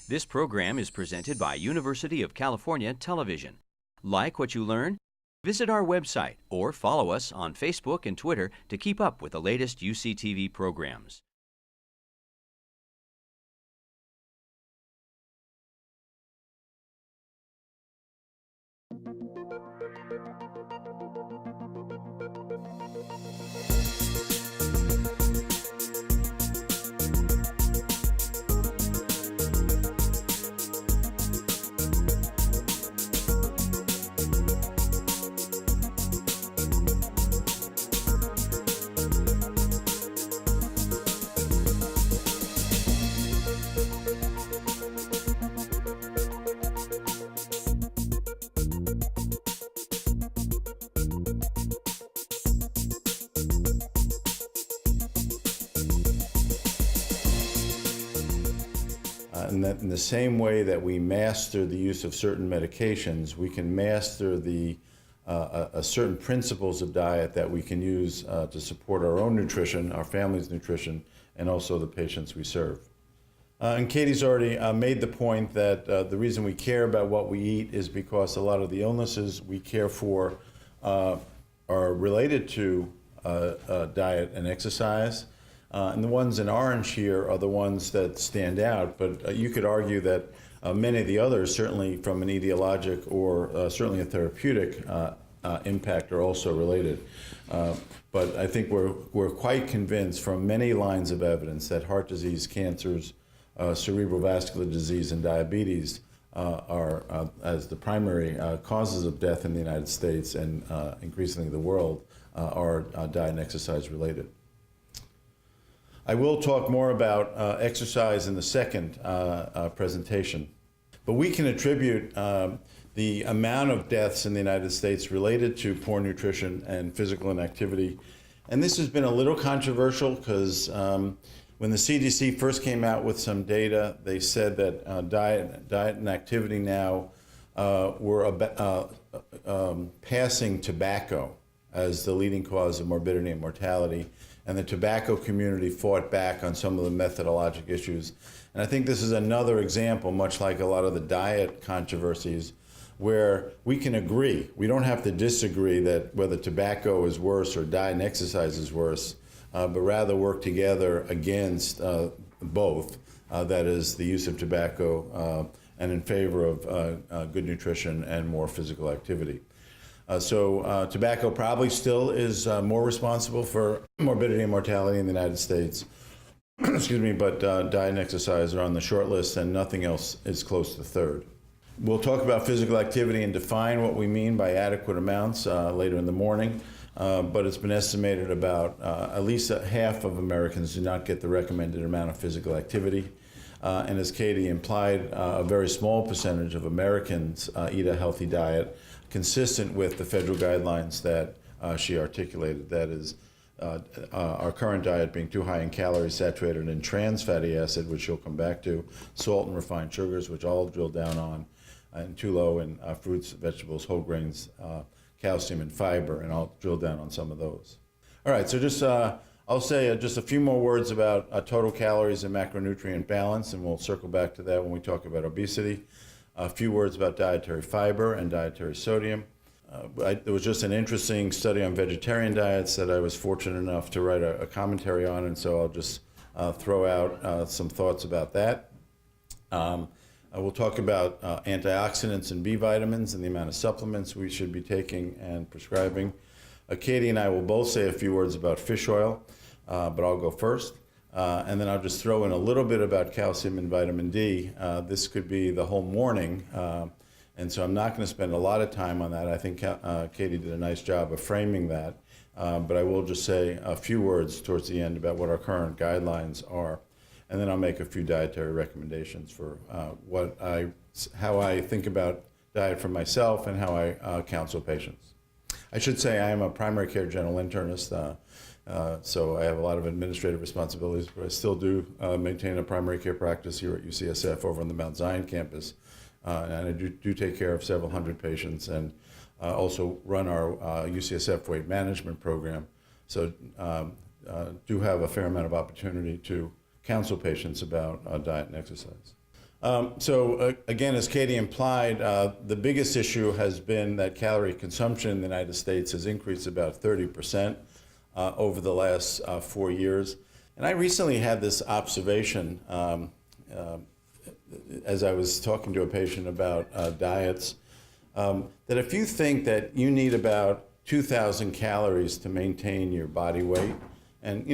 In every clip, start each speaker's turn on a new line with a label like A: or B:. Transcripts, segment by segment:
A: This program is presented by University of California Television. Like what you learn? Visit our website or follow us on Facebook and Twitter to keep up with the latest UCTV programs.
B: In the same way that we master the use of certain medications, we can master the certain principles of diet that we can use to support our own nutrition, our family's nutrition, and also the patients we serve. And Katie's already made the point that the reason we care about what we eat is because a lot of the illnesses we care for are related to diet and exercise. And the ones in orange here are the ones that stand out, but you could argue that many of the others, certainly from an etiologic or certainly a therapeutic impact, are also related. But I think we're quite convinced from many lines of evidence that heart disease, cancers, cerebral vascular disease, and diabetes are, as the primary causes of death in the United States and increasingly the world, are diet and exercise related. I will talk more about exercise in the second presentation, but we can attribute the amount of deaths in the United States related to poor nutrition and physical inactivity. And this has been a little controversial because when the CDC first came out with some data, they said that diet and activity now were passing tobacco as the leading cause of morbidity and mortality. And the tobacco community fought back on some of the methodologic issues. And I think this is another example, much like a lot of the diet controversies, where we can agree. We don't have to disagree that whether tobacco is worse or diet and exercise is worse, but rather work together against both, that is the use of tobacco and in favor of good nutrition and more physical activity. So tobacco probably still is more responsible for morbidity and mortality in the United States. Excuse me, but diet and exercise are on the short list and nothing else is close to third. We'll talk about physical activity and define what we mean by adequate amounts later in the morning, but it's been estimated about at least half of Americans do not get the recommended amount of physical activity. And as Katie implied, a very small percentage of Americans eat a healthy diet consistent with the federal guidelines that she articulated. That is, our current diet being too high in calories, saturated in trans fatty acid, which you'll come back to, salt and refined sugars, which I'll drill down on, and too low in fruits, vegetables, whole grains, calcium, and fiber, and I'll drill down on some of those. All right, so just I'll say just a few more words about total calories and macronutrient balance, and we'll circle back to that when we talk about obesity. A few words about dietary fiber and dietary sodium. There was just an interesting study on vegetarian diets that I was fortunate enough to write a commentary on, and so I'll just throw out some thoughts about that. We'll talk about antioxidants and B vitamins and the amount of supplements we should be taking and prescribing. Katie and I will both say a few words about fish oil, but I'll go first. And then I'll just throw in a little bit about calcium and vitamin D. This could be the whole morning, and so I'm not going to spend a lot of time on that. I think Katie did a nice job of framing that, but I will just say a few words towards the end about what our current guidelines are, and then I'll make a few dietary recommendations for how I think about diet for myself and how I counsel patients. I should say I am a primary care general internist, so I have a lot of administrative responsibilities, but I still do maintain a primary care practice here at UCSF over on the Mount Zion campus. And I do take care of several hundred patients and also run our UCSF weight management program. So do have a fair amount of opportunity to counsel patients about diet and exercise. Again, as Katie implied, the biggest issue has been that calorie consumption in the United States has increased about 30% over the last 4 years. And I recently had this observation as I was talking to a patient about diets, that if you think that you need about 2,000 calories to maintain your body weight, and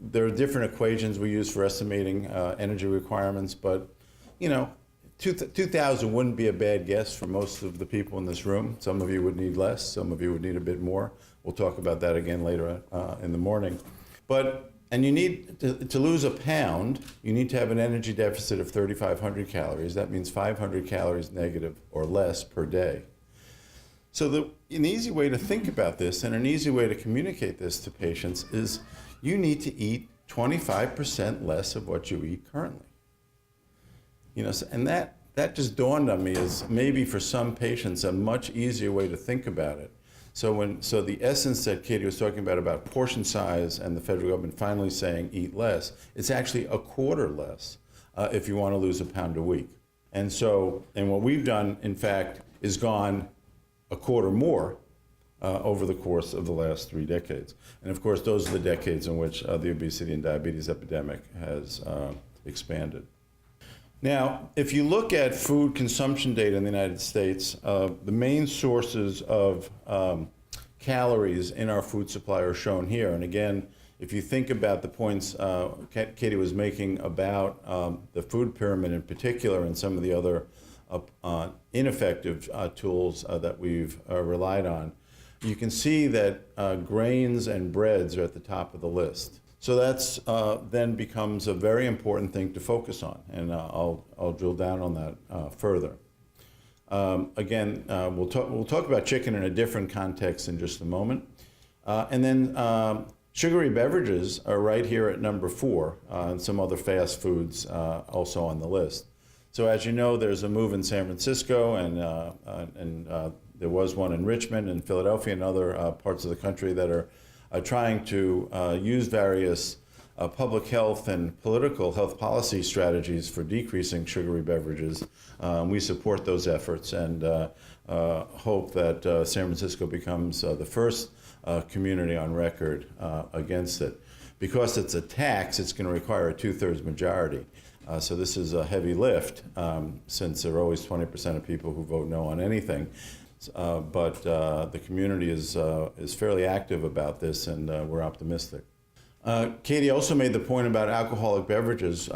B: there are different equations we use for estimating energy requirements, but 2,000 wouldn't be a bad guess for most of the people in this room. Some of you would need less, some of you would need a bit more. We'll talk about that again later in the morning. And you need to lose a pound, you need to have an energy deficit of 3,500 calories. That means 500 calories negative or less per day. So an easy way to think about this and an easy way to communicate this to patients is you need to eat 25% less of what you eat currently. And that just dawned on me as maybe for some patients a much easier way to think about it. So the essence that Katie was talking about portion size and the federal government finally saying eat less, it's actually a quarter less if you want to lose a pound a week. And what we've done, in fact, is gone a quarter more over the course of the last 3 decades. And of course, those are the decades in which the obesity and diabetes epidemic has expanded. Now, if you look at food consumption data in the United States, the main sources of calories in our food supply are shown here. And again, if you think about the points Katie was making about the food pyramid in particular and some of the other ineffective tools that we've relied on, you can see that grains and breads are at the top of the list. So that's then becomes a very important thing to focus on, and I'll drill down on that further. We'll talk about chicken in a different context in just a moment, and then sugary beverages are right here at number 4, and some other fast foods also on the list. So as you know, there's a move in San Francisco, and there was one in Richmond and Philadelphia and other parts of the country that are trying to use various public health and political health policy strategies for decreasing sugary beverages. We support those efforts and hope that San Francisco becomes the first community on record against it. Because it's a tax, it's going to require a 2/3 majority. So this is a heavy lift, since there are always 20% of people who vote no on anything. But the community is fairly active about this, and we're optimistic. Katie also made the point about alcoholic beverages.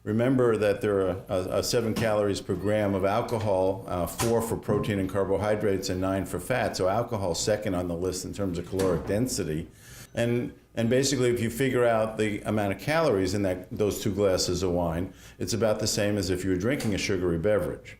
B: Remember that there are 7 calories per gram of alcohol, 4 for protein and carbohydrates, and 9 for fat. So alcohol is second on the list in terms of caloric density. And basically, if you figure out the amount of calories in those 2 glasses of wine, it's about the same as if you were drinking a sugary beverage.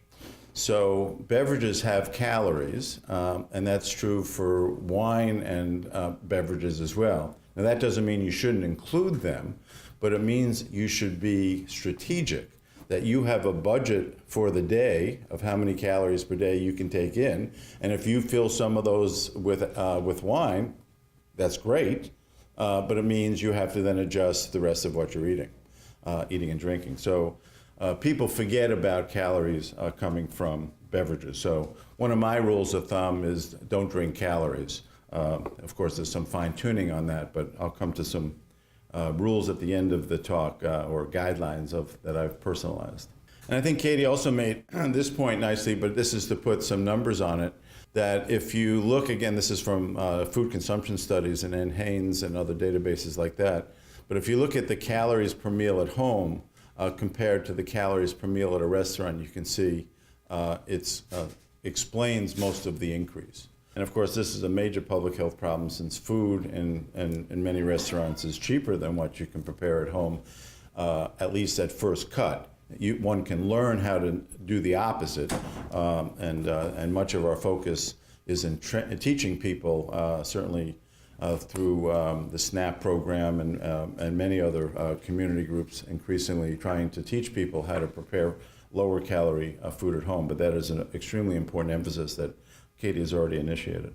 B: So beverages have calories, and that's true for wine and beverages as well. Now that doesn't mean you shouldn't include them, but it means you should be strategic, that you have a budget for the day of how many calories per day you can take in, and if you fill some of those with wine, that's great, but it means you have to then adjust the rest of what you're eating and drinking. So people forget about calories coming from beverages. So one of my rules of thumb is don't drink calories. Of course, there's some fine tuning on that, but I'll come to some rules at the end of the talk or guidelines that I've personalized. And I think Katie also made this point nicely, but this is to put some numbers on it, that if you look, again, this is from food consumption studies and NHANES and other databases like that, but if you look at the calories per meal at home, compared to the calories per meal at a restaurant, you can see it explains most of the increase. And of course, this is a major public health problem since food in many restaurants is cheaper than what you can prepare at home, at least at first cut. One can learn how to do the opposite, and much of our focus is in teaching people, certainly through the SNAP program and many other community groups, increasingly trying to teach people how to prepare lower calorie food at home. But that is an extremely important emphasis that Katie has already initiated.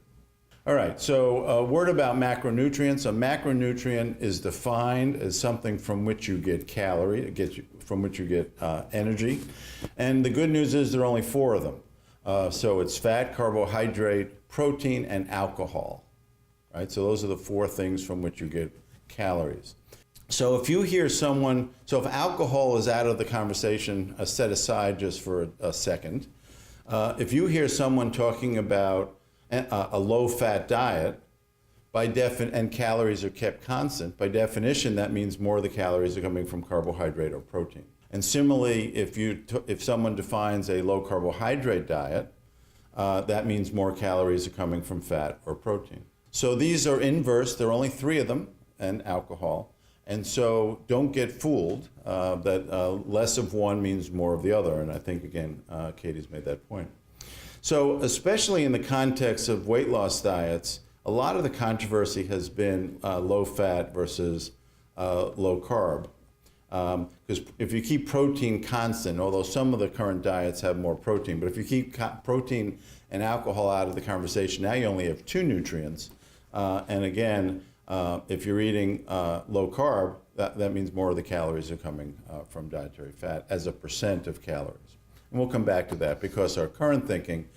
B: All right, so a word about macronutrients. A macronutrient is defined as something from which you get from which you get energy. And the good news is there are only 4 of them. So it's fat, carbohydrate, protein, and alcohol. Right? So those are the 4 things from which you get calories. So if you hear someone, so if alcohol is out of the conversation, set aside just for a second, if you hear someone talking about a low-fat diet, and calories are kept constant, by definition, that means more of the calories are coming from carbohydrate or protein. And similarly, if someone defines a low-carbohydrate diet, that means more calories are coming from fat or protein. So these are inverse. There are only 3 of them, and alcohol. And so don't get fooled that less of one means more of the other. And I think, again, Katie's made that point. So especially in the context of weight loss diets, a lot of the controversy has been low fat versus low carb. Because if you keep protein constant, although some of the current diets have more protein, but if you keep protein and alcohol out of the conversation, now you only have 2 nutrients. And again, if you're eating low carb, that means more of the calories are coming from dietary fat as a % of calories. And we'll come back to that because our current thinking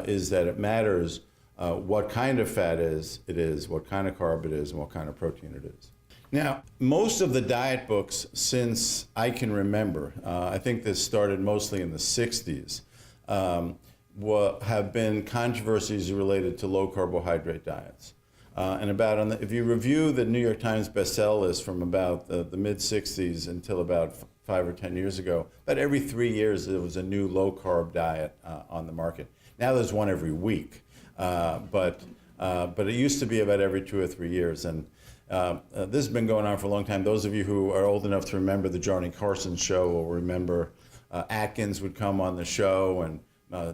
B: is that it matters what kind of fat it is, what kind of carb it is, and what kind of protein it is. Now, most of the diet books since I can remember, I think this started mostly in the 60s, have been controversies related to low carbohydrate diets. If you review the New York Times bestseller list from about the mid-60s until about 5 or 10 years ago, about every 3 years there was a new low-carb diet on the market. Now there's one every week, but it used to be about every 2 or 3 years. And this has been going on for a long time. Those of you who are old enough to remember the Johnny Carson show will remember Atkins would come on the show, and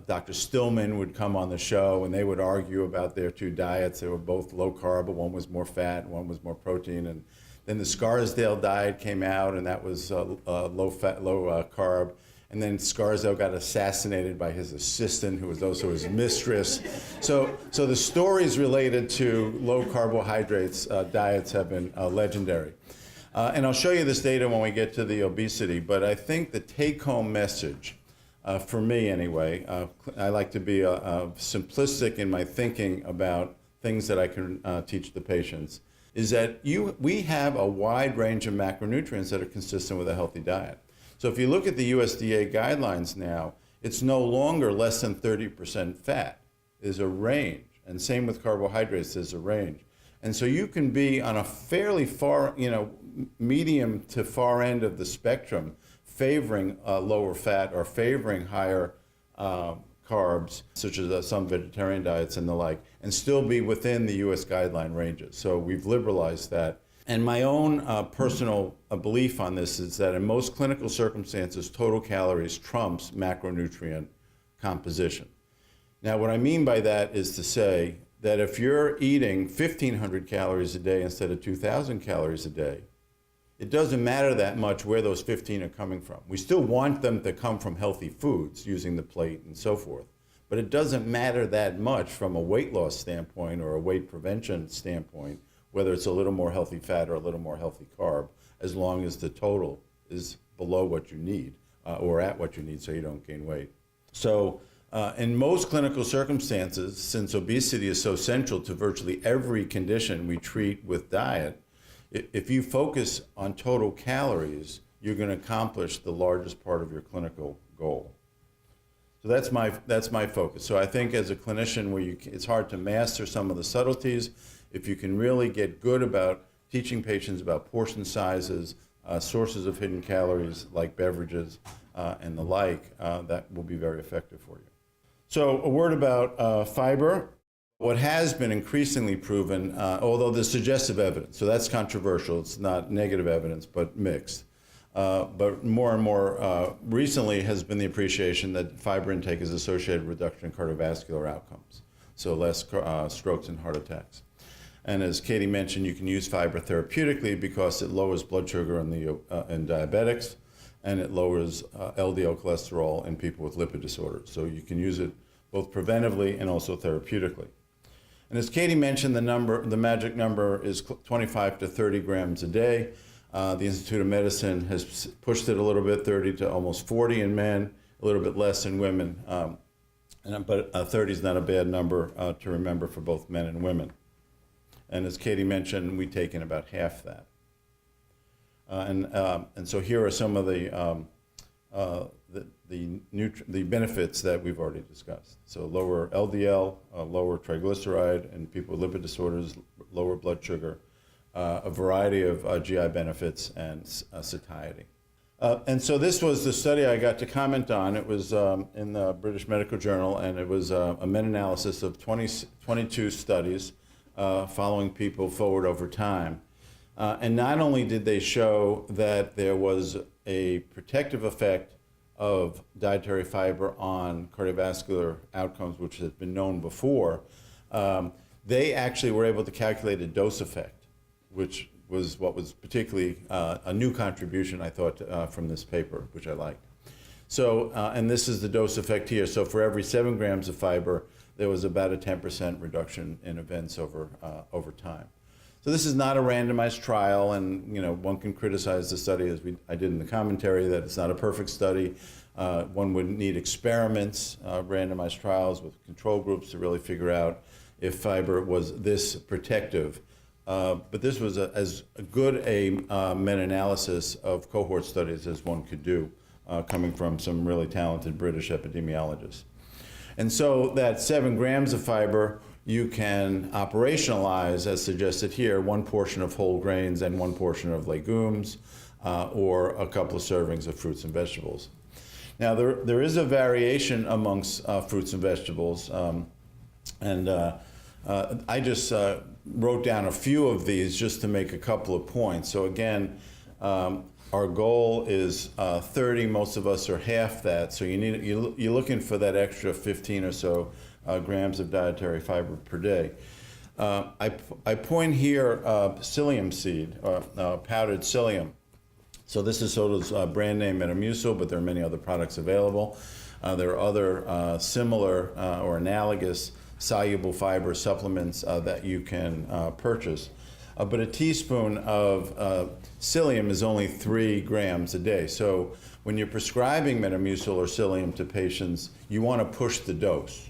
B: Dr. Stillman would come on the show, and they would argue about their 2 diets. They were both low carb, but one was more fat and one was more protein. And then the Scarsdale diet came out, and that was low fat, low carb. And then Scarsdale got assassinated by his assistant, who was also his mistress. So the stories related to low carbohydrates diets have been legendary. And I'll show you this data when we get to the obesity, but I think the take-home message, for me anyway, I like to be simplistic in my thinking about things that I can teach the patients, is that we have a wide range of macronutrients that are consistent with a healthy diet. So if you look at the USDA guidelines now, it's no longer less than 30% fat. There's a range, and same with carbohydrates, there's a range. And so you can be on a fairly far, medium to far end of the spectrum, favoring lower fat or favoring higher carbs, such as some vegetarian diets and the like, and still be within the US guideline ranges. So we've liberalized that. And my own personal belief on this is that in most clinical circumstances, total calories trumps macronutrient composition. Now, what I mean by that is to say that if you're eating 1,500 calories a day instead of 2,000 calories a day, it doesn't matter that much where those 15 are coming from. We still want them to come from healthy foods, using the plate and so forth. But it doesn't matter that much from a weight loss standpoint or a weight prevention standpoint, whether it's a little more healthy fat or a little more healthy carb, as long as the total is below what you need or at what you need so you don't gain weight. So in most clinical circumstances, since obesity is so central to virtually every condition we treat with diet, if you focus on total calories, you're going to accomplish the largest part of your clinical goal. So that's my focus. So I think as a clinician, it's hard to master some of the subtleties. If you can really get good about teaching patients about portion sizes, sources of hidden calories like beverages and the like, that will be very effective for you. So a word about fiber. What has been increasingly proven, although there's suggestive evidence, so that's controversial, it's not negative evidence, but mixed. But more and more recently has been the appreciation that fiber intake is associated with reduction in cardiovascular outcomes, so less strokes and heart attacks. And as Katie mentioned, you can use fiber therapeutically because it lowers blood sugar in diabetics, and it lowers LDL cholesterol in people with lipid disorders. So you can use it both preventively and also therapeutically. And as Katie mentioned, the magic number is 25 to 30 grams a day. The Institute of Medicine has pushed it a little bit, 30 to almost 40 in men, a little bit less in women. But 30 is not a bad number to remember for both men and women. And as Katie mentioned, we take in about half that. And so here are some of the benefits that we've already discussed. So lower LDL, lower triglyceride in people with lipid disorders, lower blood sugar, a variety of GI benefits, and satiety. And so this was the study I got to comment on. It was in the British Medical Journal, and it was a meta-analysis of 22 studies following people forward over time. And not only did they show that there was a protective effect of dietary fiber on cardiovascular outcomes, which has been known before, they actually were able to calculate a dose effect, which was what was particularly a new contribution, I thought, from this paper, which I liked. So, and this is the dose effect here. So for every 7 grams of fiber, there was about a 10% reduction in events over time. So this is not a randomized trial, and one can criticize the study, as I did in the commentary, that it's not a perfect study. One would need experiments, randomized trials with control groups to really figure out if fiber was this protective. But this was as good a meta-analysis of cohort studies as one could do, coming from some really talented British epidemiologists. And so that 7 grams of fiber you can operationalize, as suggested here, 1 portion of whole grains and 1 portion of legumes, or a couple of servings of fruits and vegetables. Now, there is a variation amongst fruits and vegetables, and I just wrote down a few of these just to make a couple of points. So again, our goal is 30. Most of us are half that. So you're looking for that extra 15 or so grams of dietary fiber per day. I point here psyllium seed, powdered psyllium. So this is Soto's brand name Metamucil, but there are many other products available. There are other similar or analogous soluble fiber supplements that you can purchase. But a teaspoon of psyllium is only 3 grams a day. So when you're prescribing Metamucil or psyllium to patients, you want to push the dose.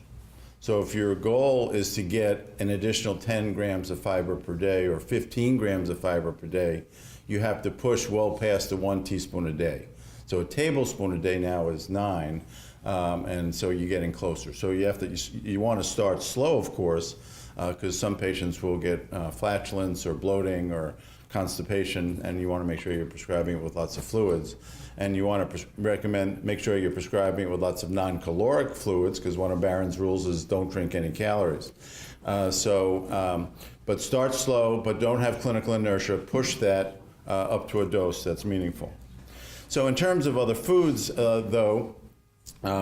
B: So if your goal is to get an additional 10 grams of fiber per day or 15 grams of fiber per day, you have to push well past the 1 teaspoon a day. So a tablespoon a day now is 9, and so you're getting closer. So you want to start slow, of course, because some patients will get flatulence or bloating or constipation, and you want to make sure you're prescribing it with lots of fluids. And you want to make sure you're prescribing it with lots of non-caloric fluids, because one of Barron's rules is don't drink any calories. But start slow, but don't have clinical inertia. Push that up to a dose that's meaningful. So in terms of other foods, though,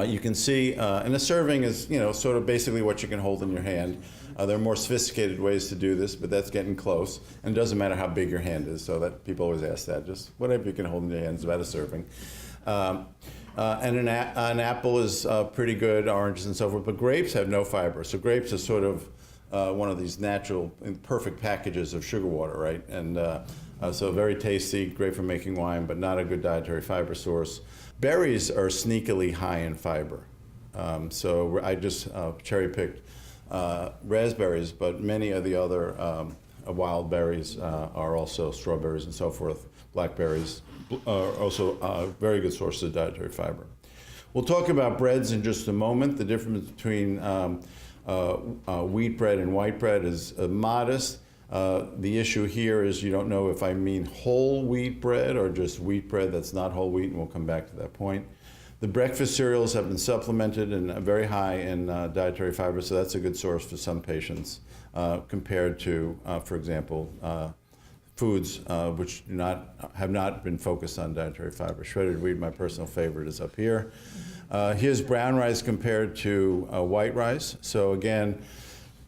B: you can see, and a serving is, sort of basically what you can hold in your hand. There are more sophisticated ways to do this, but that's getting close. And it doesn't matter how big your hand is, so that people always ask that. Just whatever you can hold in your hand is about a serving. And an apple is pretty good, oranges and so forth, but grapes have no fiber. So grapes are sort of one of these natural, perfect packages of sugar water, right? And so very tasty, great for making wine, but not a good dietary fiber source. Berries are sneakily high in fiber. So I just cherry-picked raspberries, but many of the other wild berries are also strawberries and so forth. Blackberries are also very good sources of dietary fiber. We'll talk about breads in just a moment. The difference between wheat bread and white bread is modest. The issue here is you don't know if I mean whole wheat bread or just wheat bread that's not whole wheat, and we'll come back to that point. The breakfast cereals have been supplemented and very high in dietary fiber, so that's a good source for some patients compared to, for example, foods which have not been focused on dietary fiber. Shredded wheat, my personal favorite, is up here. Here's brown rice compared to white rice. So again,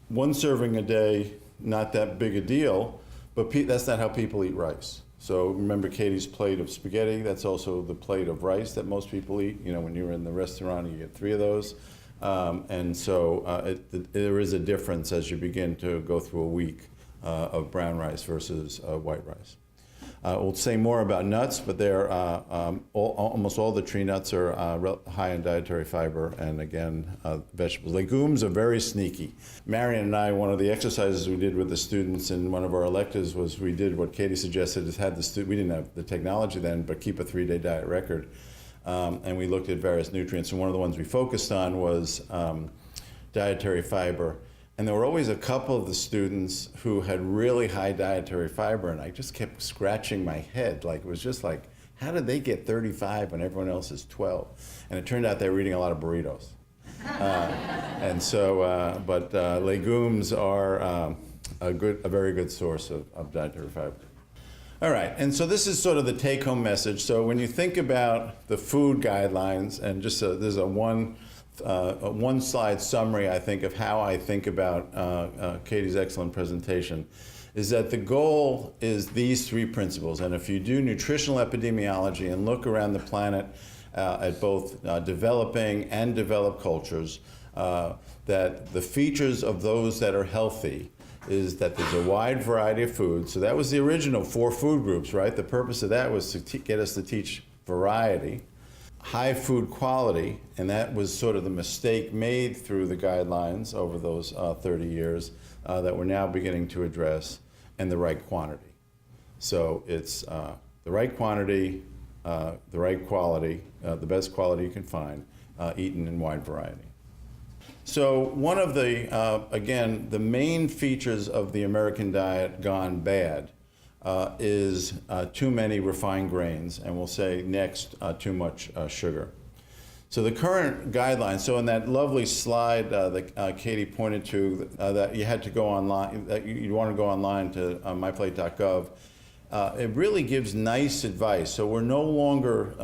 B: 1 serving a day, not that big a deal, but that's not how people eat rice. So remember Katie's plate of spaghetti, that's also the plate of rice that most people eat. When you're in the restaurant, you get 3 of those. And so there is a difference as you begin to go through a week of brown rice versus white rice. We'll say more about nuts, but they're, almost all the tree nuts are high in dietary fiber, and again, vegetables. Legumes are very sneaky. Marion and I, one of the exercises we did with the students in one of our electives was we did what Katie suggested, is had the we didn't have the technology then, but keep a 3-day diet record. And we looked at various nutrients, and one of the ones we focused on was dietary fiber. And there were always a couple of the students who had really high dietary fiber, and I just kept scratching my head. Like, it was just like, how did they get 35 when everyone else is 12? And it turned out they were eating a lot of burritos. And so, but legumes are a very good source of dietary fiber. All right, and so this is sort of the take-home message. So when you think about the food guidelines, and just there's a one-slide summary, I think, of how I think about Katie's excellent presentation, is that the goal is these 3 principles. And if you do nutritional epidemiology and look around the planet at both developing and developed cultures, that the features of those that are healthy is that there's a wide variety of foods. So that was the original 4 food groups, right? The purpose of that was to get us to teach variety. High food quality, and that was sort of the mistake made through the guidelines over those 30 years that we're now beginning to address, and the right quantity. So it's the right quantity, the right quality, the best quality you can find, eaten in wide variety. So one of the, again, the main features of the American diet gone bad is too many refined grains, and we'll say next, too much sugar. So the current guidelines, so in that lovely slide that Katie pointed to, that you had to go online, that you want to go online to myplate.gov, it really gives nice advice. So we're no longer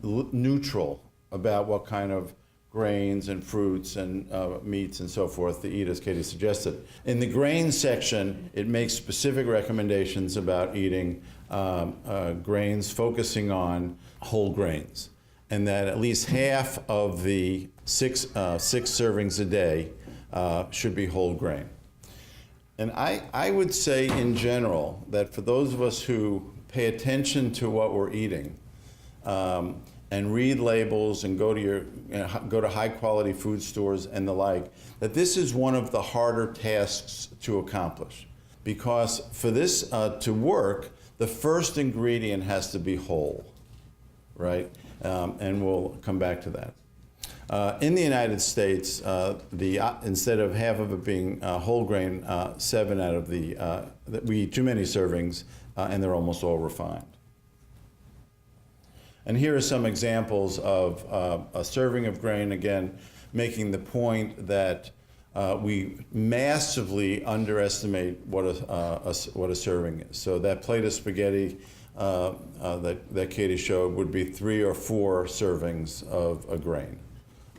B: neutral about what kind of grains and fruits and meats and so forth to eat, as Katie suggested. In the grains section, it makes specific recommendations about eating grains, focusing on whole grains, and that at least half of the six servings a day should be whole grain. And I would say in general that for those of us who pay attention to what we're eating, and read labels and go to high quality food stores and the like, that this is one of the harder tasks to accomplish. Because for this to work, the first ingredient has to be whole, right? And we'll come back to that. In the United States, instead of half of it being whole grain, 7 out of we eat too many servings, and they're almost all refined. And here are some examples of a serving of grain, again, making the point that we massively underestimate what a serving is. So that plate of spaghetti that Katie showed would be 3 or 4 servings of a grain.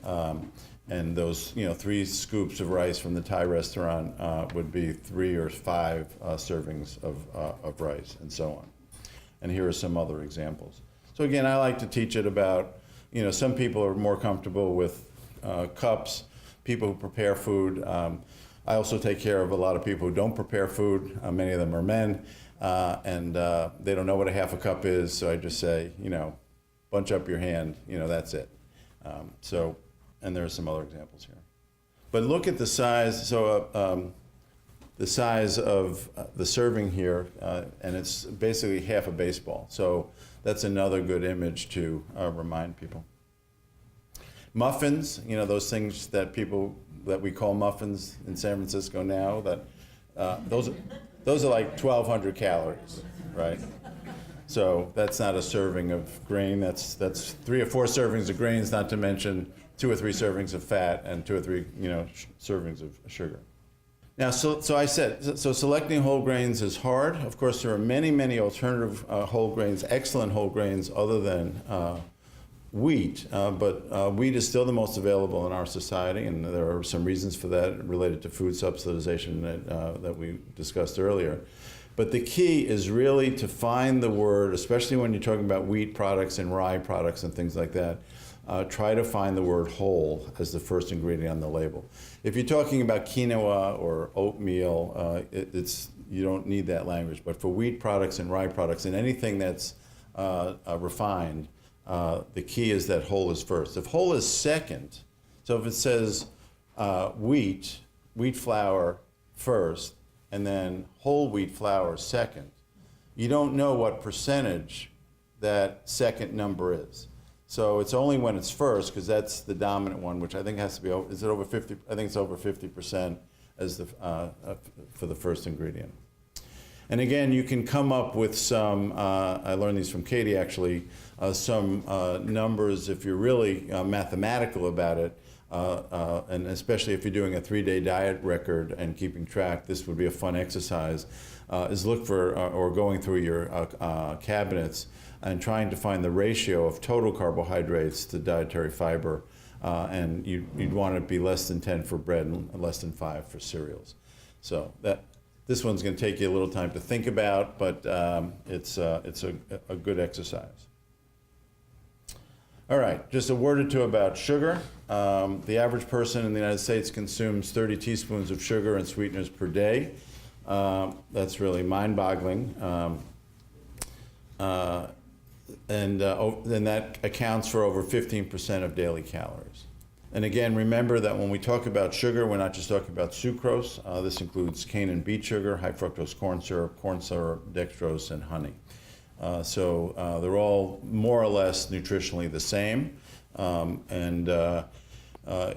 B: And those 3 scoops of rice from the Thai restaurant would be 3 or 5 servings of rice, and so on. And here are some other examples. So again, I like to teach it about, some people are more comfortable with cups, people who prepare food. I also take care of a lot of people who don't prepare food. Many of them are men, and they don't know what a half a cup is, so I just say, bunch up your hand, that's it. And there are some other examples here. But look at the size, so the size of the serving here, and it's basically half a baseball. So that's another good image to remind people. Muffins, those things that we call muffins in San Francisco now, that those are like 1,200 calories, right? So that's not a serving of grain. That's 3 or 4 servings of grains, not to mention 2 or 3 servings of fat and 2 or 3 servings of sugar. Now, so I said, selecting whole grains is hard. Of course, there are many, many alternative whole grains, excellent whole grains other than wheat, but wheat is still the most available in our society, and there are some reasons for that related to food subsidization that we discussed earlier. But the key is really to find the word, especially when you're talking about wheat products and rye products and things like that, try to find the word whole as the first ingredient on the label. If you're talking about quinoa or oatmeal, you don't need that language. But for wheat products and rye products and anything that's refined, the key is that whole is first. If whole is second, so if it says wheat flour first, and then whole wheat flour second, you don't know what percentage that second number is. So it's only when it's first, because that's the dominant one, which I think has to be, is it over 50? I think it's over 50% as the, for the first ingredient. And again, you can come up with some, I learned these from Katie actually, some numbers if you're really mathematical about it, and especially if you're doing a 3-day diet record and keeping track, this would be a fun exercise, is look for, or going through your cabinets and trying to find the ratio of total carbohydrates to dietary fiber, and you'd want it to be less than 10 for bread and less than 5 for cereals. So this one's going to take you a little time to think about, but it's a good exercise. All right, just a word or two about sugar. The average person in the United States consumes 30 teaspoons of sugar and sweeteners per day. That's really mind-boggling. And that accounts for over 15% of daily calories. And again, remember that when we talk about sugar, we're not just talking about sucrose. This includes cane and beet sugar, high fructose corn syrup, dextrose, and honey. So they're all more or less nutritionally the same.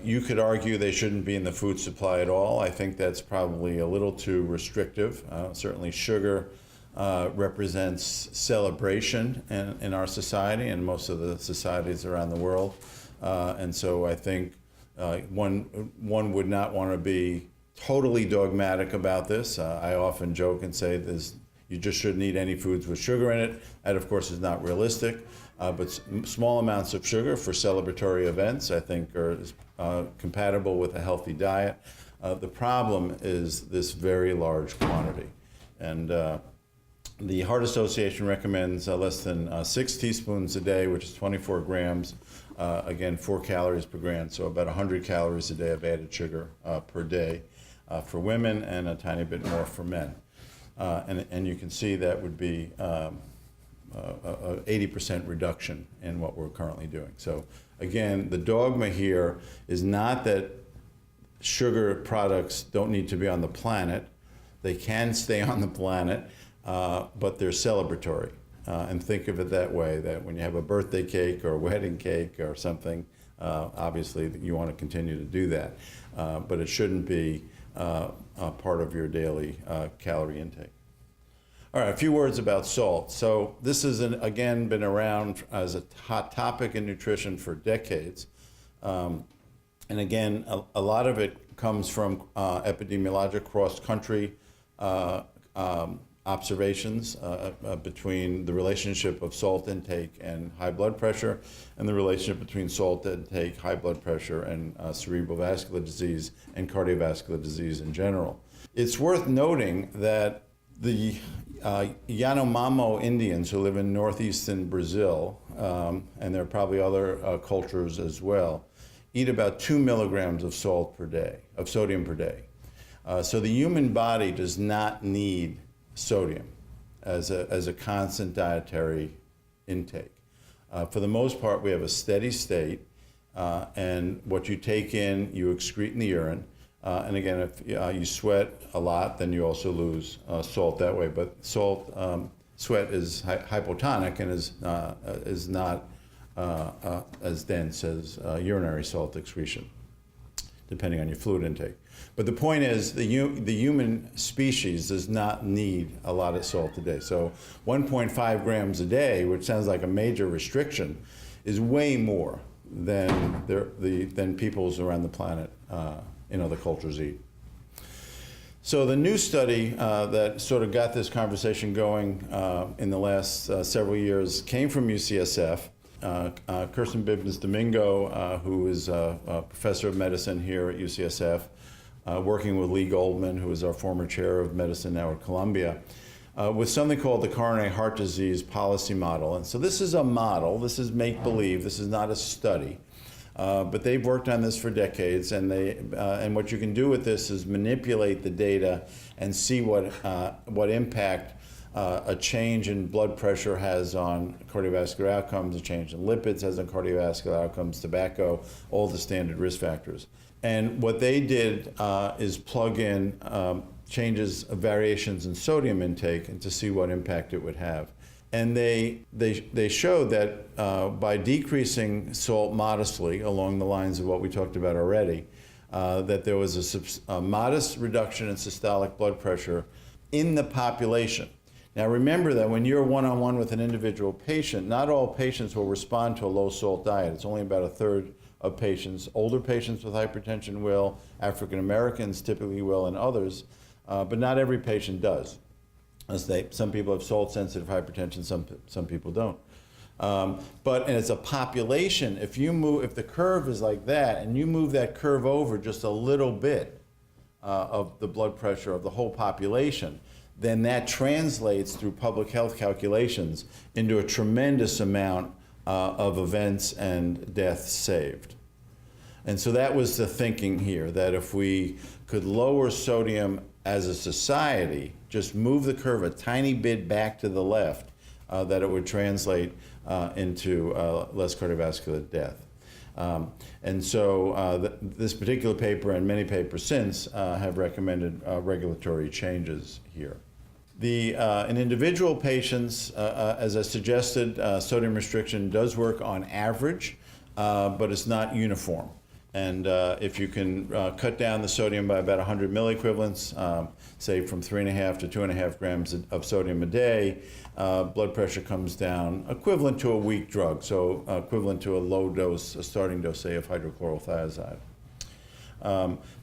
B: You could argue they shouldn't be in the food supply at all. I think that's probably a little too restrictive. Certainly sugar represents celebration in our society and most of the societies around the world. And so I think one would not want to be totally dogmatic about this. I often joke and say you just shouldn't eat any foods with sugar in it. That, of course, is not realistic. But small amounts of sugar for celebratory events, I think, are compatible with a healthy diet. The problem is this very large quantity. And the Heart Association recommends less than 6 teaspoons a day, which is 24 grams. Again, 4 calories per gram, so about 100 calories a day of added sugar per day for women and a tiny bit more for men. And you can see that would be a 80% reduction in what we're currently doing. So again, the dogma here is not that sugar products don't need to be on the planet. They can stay on the planet, but they're celebratory. And think of it that way, that when you have a birthday cake or a wedding cake or something, obviously you want to continue to do that. But it shouldn't be part of your daily calorie intake. All right, a few words about salt. So this has, again, been around as a hot topic in nutrition for decades. And again, a lot of it comes from epidemiologic cross-country observations between the relationship of salt intake and high blood pressure, and the relationship between salt intake, high blood pressure, and cerebral vascular disease and cardiovascular disease in general. It's worth noting that the Yanomamo Indians who live in northeastern Brazil, and there are probably other cultures as well, eat about 2 milligrams of salt per day, of sodium per day. So the human body does not need sodium as a constant dietary intake. For the most part, we have a steady state, and what you take in, you excrete in the urine. And again, if you sweat a lot, then you also lose salt that way. But sweat is hypotonic and is not as dense as urinary salt excretion, depending on your fluid intake. But the point is, the human species does not need a lot of salt a day. So 1.5 grams a day, which sounds like a major restriction, is way more than peoples around the planet in other cultures eat. So the new study that sort of got this conversation going in the last several years came from UCSF. Kirsten Bibbins-Domingo, who is a professor of medicine here at UCSF, working with Lee Goldman, who is our former chair of medicine now at Columbia, with something called the coronary heart disease policy model. And so this is a model, this is make-believe, this is not a study. But they've worked on this for decades, and and what you can do with this is manipulate the data and see what impact a change in blood pressure has on cardiovascular outcomes, a change in lipids has on cardiovascular outcomes, tobacco, all the standard risk factors. And what they did is plug in changes of variations in sodium intake and to see what impact it would have. And they showed that by decreasing salt modestly along the lines of what we talked about already, that there was a modest reduction in systolic blood pressure in the population. Now remember that when you're one-on-one with an individual patient, not all patients will respond to a low-salt diet. It's only about a third of patients. Older patients with hypertension will, African Americans typically will, and others, but not every patient does. Some people have salt-sensitive hypertension, some people don't. But as a population, if the curve is like that, and you move that curve over just a little bit of the blood pressure of the whole population, then that translates through public health calculations into a tremendous amount of events and deaths saved. And so that was the thinking here, that if we could lower sodium as a society, just move the curve a tiny bit back to the left, that it would translate into less cardiovascular death. And so this particular paper and many papers since have recommended regulatory changes here. In individual patients, as I suggested, sodium restriction does work on average, but it's not uniform. And if you can cut down the sodium by about 100 milliequivalents, say from 3.5 to 2.5 grams of sodium a day, blood pressure comes down equivalent to a weak drug, so equivalent to a low dose, a starting dose, say, of hydrochlorothiazide.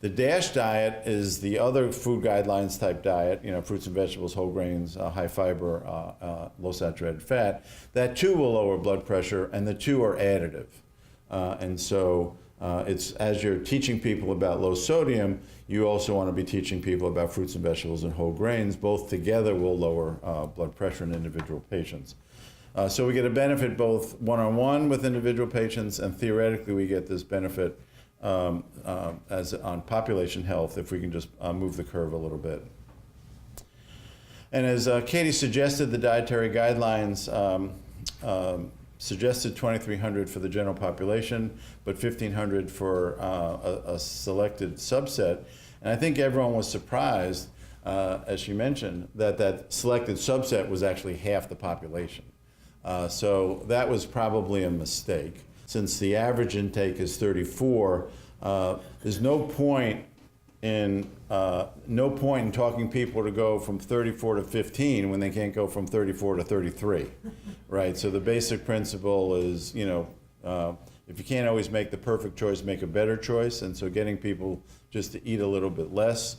B: The DASH diet is the other food guidelines type diet, fruits and vegetables, whole grains, high fiber, low saturated fat. That too will lower blood pressure, and the two are additive. And so it's as you're teaching people about low sodium, you also want to be teaching people about fruits and vegetables and whole grains. Both together will lower blood pressure in individual patients. So we get a benefit both one-on-one with individual patients, and theoretically we get this benefit as on population health if we can just move the curve a little bit. And as Katie suggested, the dietary guidelines suggested 2,300 for the general population, but 1,500 for a selected subset. And I think everyone was surprised, as she mentioned, that selected subset was actually half the population. So that was probably a mistake. Since the average intake is 34, there's no point in talking people to go from 34 to 15 when they can't go from 34 to 33, right? So the basic principle is, if you can't always make the perfect choice, make a better choice. And so getting people just to eat a little bit less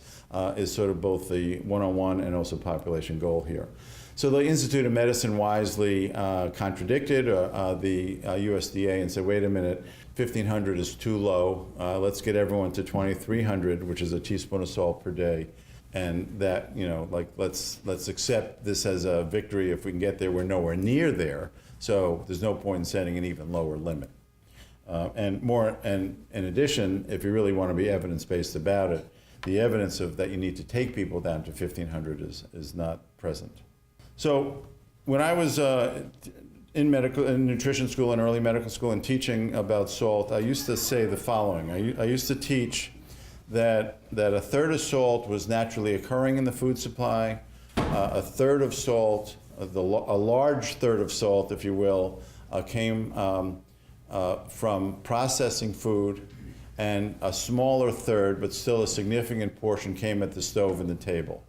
B: is sort of both the one-on-one and also population goal here. So the Institute of Medicine wisely contradicted the USDA and said, wait a minute, 1,500 is too low. Let's get everyone to 2,300, which is a teaspoon of salt per day. And that, let's accept this as a victory. If we can get there, we're nowhere near there. So there's no point in setting an even lower limit. And in addition, if you really want to be evidence-based about it, the evidence of that you need to take people down to 1,500 is not present. So when I was in nutrition school and early medical school and teaching about salt, I used to say the following. I used to teach that a third of salt was naturally occurring in the food supply, a third of salt, a large third of salt, if you will, came from processing food, and a smaller third, but still a significant portion, came at the stove and the table.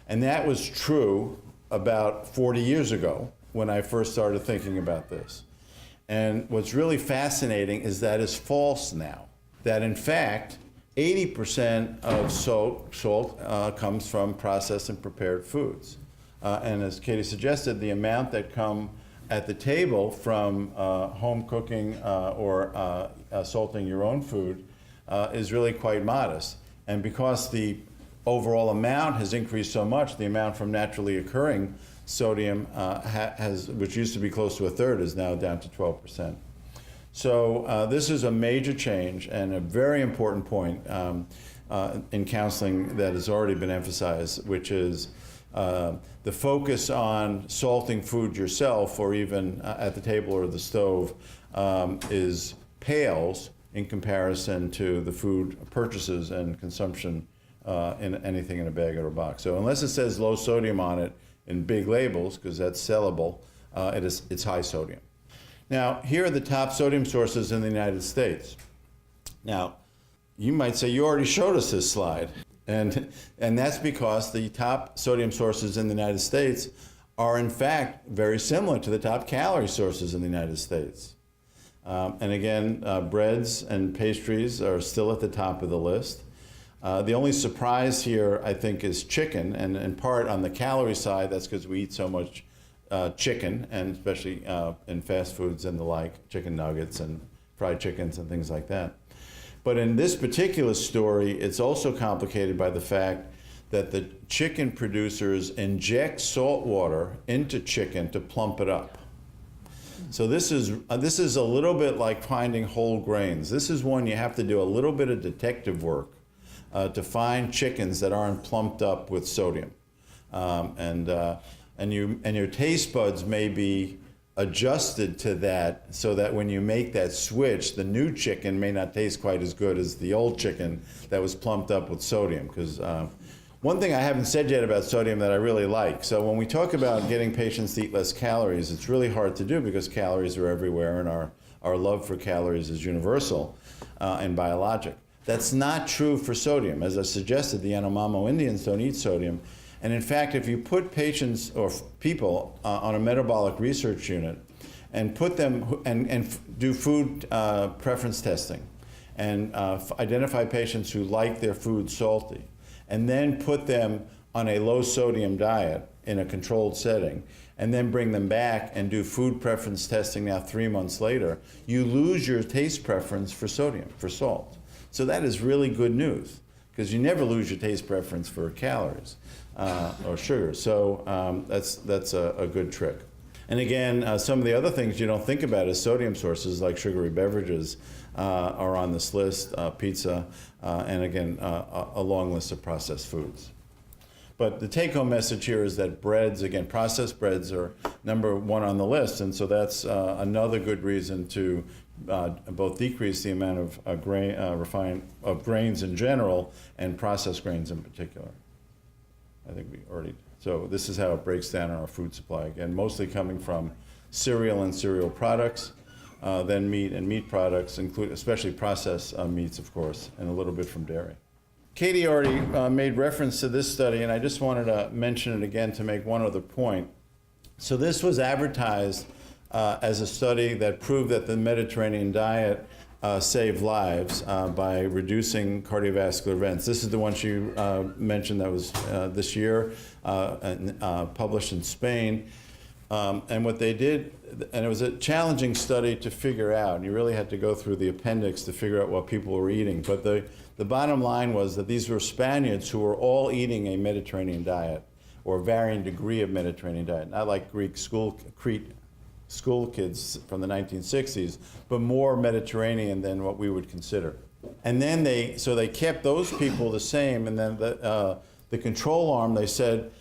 B: And that was true about 40 years ago when I first started thinking about this. And what's really fascinating is that is false now. That in fact, 80% of salt comes from processed and prepared foods. And as Katie suggested, the amount that come at the table from home cooking or salting your own food is really quite modest. And because the overall amount has increased so much, the amount from naturally occurring sodium, which used to be close to a third, is now down to 12%. So this is a major change and a very important point in counseling that has already been emphasized, which is the focus on salting food yourself or even at the table or the stove pales in comparison to the food purchases and consumption in anything in a bag or a box. So unless it says low sodium on it in big labels, because that's sellable, it's high sodium. Now, here are the top sodium sources in the United States. Now, you might say, you already showed us this slide. And that's because the top sodium sources in the United States are, in fact, very similar to the top calorie sources in the United States. And again, breads and pastries are still at the top of the list. The only surprise here, I think, is chicken, and in part on the calorie side, that's because we eat so much chicken, and especially in fast foods and the like, chicken nuggets and fried chickens and things like that. But in this particular story, it's also complicated by the fact that the chicken producers inject salt water into chicken to plump it up. So this is a little bit like finding whole grains. This is one you have to do a little bit of detective work to find chickens that aren't plumped up with sodium, and your taste buds may be adjusted to that so that when you make that switch, the new chicken may not taste quite as good as the old chicken that was plumped up with sodium. Because one thing I haven't said yet about sodium that I really like, so when we talk about getting patients to eat less calories, it's really hard to do because calories are everywhere and our love for calories is universal and biologic. That's not true for sodium. As I suggested, the Yanomamo Indians don't eat sodium. And in fact, if you put patients or people on a metabolic research unit and put them and do food preference testing and identify patients who like their food salty, and then put them on a low sodium diet in a controlled setting, and then bring them back and do food preference testing now 3 months later, you lose your taste preference for sodium, for salt. So that is really good news, because you never lose your taste preference for calories or sugar. So that's a good trick. And again, some of the other things you don't think about as sodium sources, like sugary beverages, are on this list, pizza, and again, a long list of processed foods. But the take-home message here is that breads, again, processed breads are number one on the list, and so that's another good reason to both decrease the amount of grains in general and processed grains in particular. I think we already, so this is how it breaks down in our food supply. Again, mostly coming from cereal and cereal products, then meat and meat products, especially processed meats, of course, and a little bit from dairy. Katie already made reference to this study, and I just wanted to mention it again to make one other point. So this was advertised as a study that proved that the Mediterranean diet saved lives by reducing cardiovascular events. This is the one she mentioned that was this year, published in Spain. And what they did, and it was a challenging study to figure out, and you really had to go through the appendix to figure out what people were eating. But the bottom line was that these were Spaniards who were all eating a Mediterranean diet, or a varying degree of Mediterranean diet, not like Greek school kids from the 1960s, but more Mediterranean than what we would consider. And then they kept those people the same, and then the control arm, they said,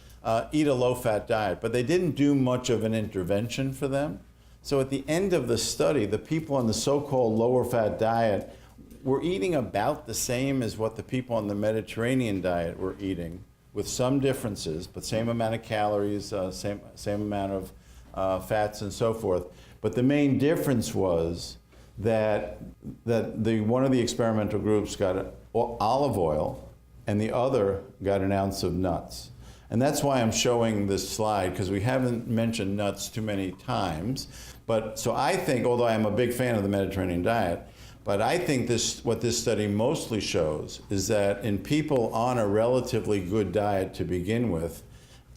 B: eat a low-fat diet, but they didn't do much of an intervention for them. So at the end of the study, the people on the so-called lower-fat diet were eating about the same as what the people on the Mediterranean diet were eating, with some differences, but same amount of calories, same amount of fats and so forth. But the main difference was that one of the experimental groups got olive oil and the other got an ounce of nuts. And that's why I'm showing this slide, because we haven't mentioned nuts too many times. But so I think, although I'm a big fan of the Mediterranean diet, but I think what this study mostly shows is that in people on a relatively good diet to begin with,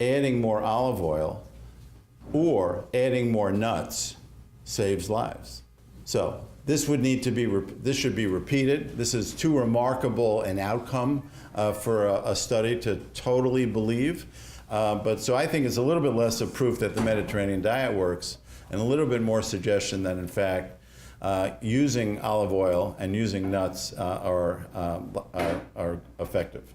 B: adding more olive oil or adding more nuts saves lives. So this would need to be, this should be repeated. This is too remarkable an outcome for a study to totally believe. But so I think it's a little bit less of proof that the Mediterranean diet works, and a little bit more suggestion that in fact using olive oil and using nuts are effective.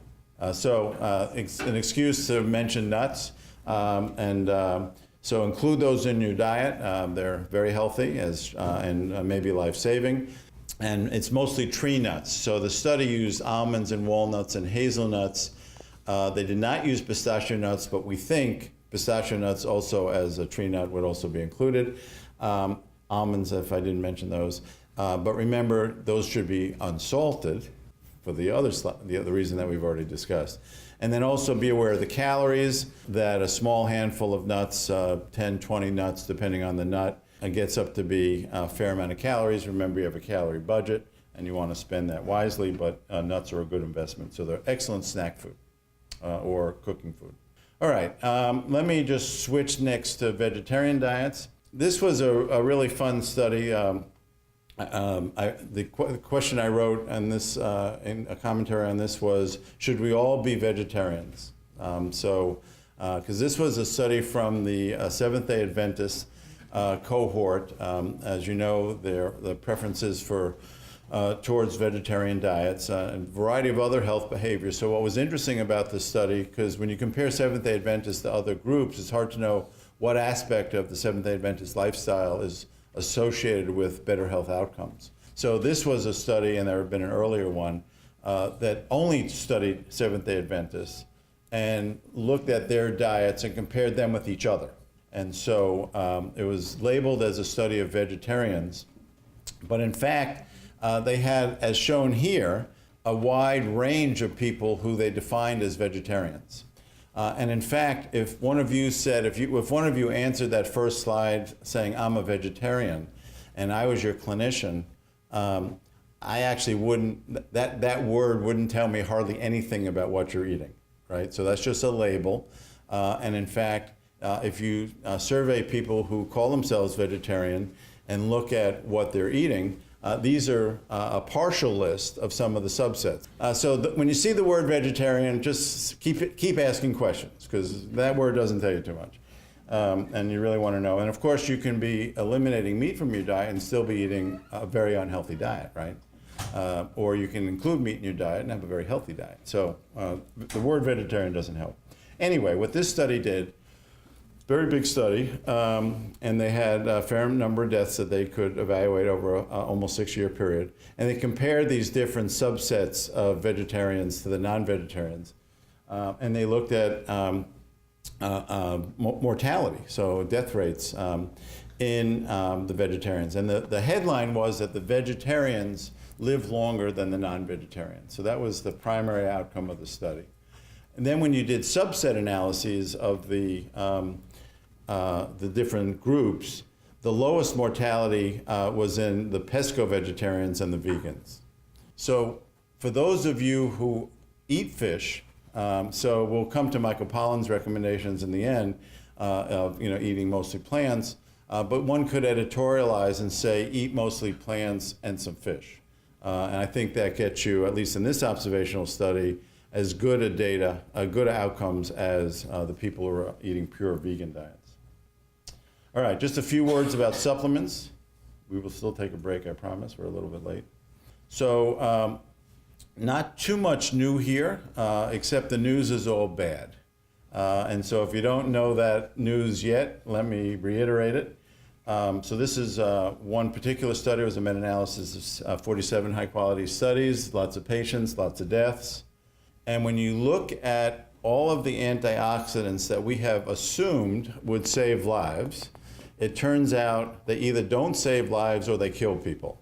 B: So it's an excuse to mention nuts, so include those in your diet. They're very healthy and maybe life-saving. And it's mostly tree nuts. So the study used almonds and walnuts and hazelnuts. They did not use pistachio nuts, but we think pistachio nuts also as a tree nut would also be included. Almonds, if I didn't mention those. But remember, those should be unsalted for the other reason that we've already discussed. And then also be aware of the calories, that a small handful of nuts, 10, 20 nuts, depending on the nut, gets up to be a fair amount of calories. Remember, you have a calorie budget, and you want to spend that wisely, but nuts are a good investment. So they're excellent snack food or cooking food. All right, let me just switch next to vegetarian diets. This was a really fun study. The question I wrote on this, in a commentary on this was, should we all be vegetarians? Because this was a study from the Seventh-day Adventist cohort. As you know, the preferences towards vegetarian diets and a variety of other health behaviors. So what was interesting about this study, because when you compare Seventh-day Adventists to other groups, it's hard to know what aspect of the Seventh-day Adventist lifestyle is associated with better health outcomes. So this was a study, and there had been an earlier one, that only studied Seventh-day Adventists and looked at their diets and compared them with each other. And so it was labeled as a study of vegetarians, but in fact, they had, as shown here, a wide range of people who they defined as vegetarians. And in fact, if one of you said, if one of you answered that first slide saying, I'm a vegetarian, and I was your clinician, I actually wouldn't, that word wouldn't tell me hardly anything about what you're eating, right? So that's just a label. And in fact, if you survey people who call themselves vegetarian and look at what they're eating, these are a partial list of some of the subsets. When you see the word vegetarian, just keep asking questions, because that word doesn't tell you too much. And you really want to know. And of course, you can be eliminating meat from your diet and still be eating a very unhealthy diet, right? Or you can include meat in your diet and have a very healthy diet. So the word vegetarian doesn't help. Anyway, what this study did, very big study, and they had a fair number of deaths that they could evaluate over an almost 6-year period. And they compared these different subsets of vegetarians to the non-vegetarians. And they looked at mortality, so death rates in the vegetarians. And the headline was that the vegetarians live longer than the non-vegetarians. So that was the primary outcome of the study. And then when you did subset analyses of the different groups, the lowest mortality was in the pesco-vegetarians and the vegans. So for those of you who eat fish, so we'll come to Michael Pollan's recommendations in the end of eating mostly plants, but one could editorialize and say eat mostly plants and some fish. And I think that gets you, at least in this observational study, as good a data, good outcomes as the people who are eating pure vegan diets. All right, just a few words about supplements. We will still take a break, I promise. We're a little bit late. So not too much new here, except the news is all bad. And so if you don't know that news yet, let me reiterate it. So this is one particular study. It was a meta-analysis of 47 high-quality studies, lots of patients, lots of deaths. And when you look at all of the antioxidants that we have assumed would save lives, it turns out they either don't save lives or they kill people.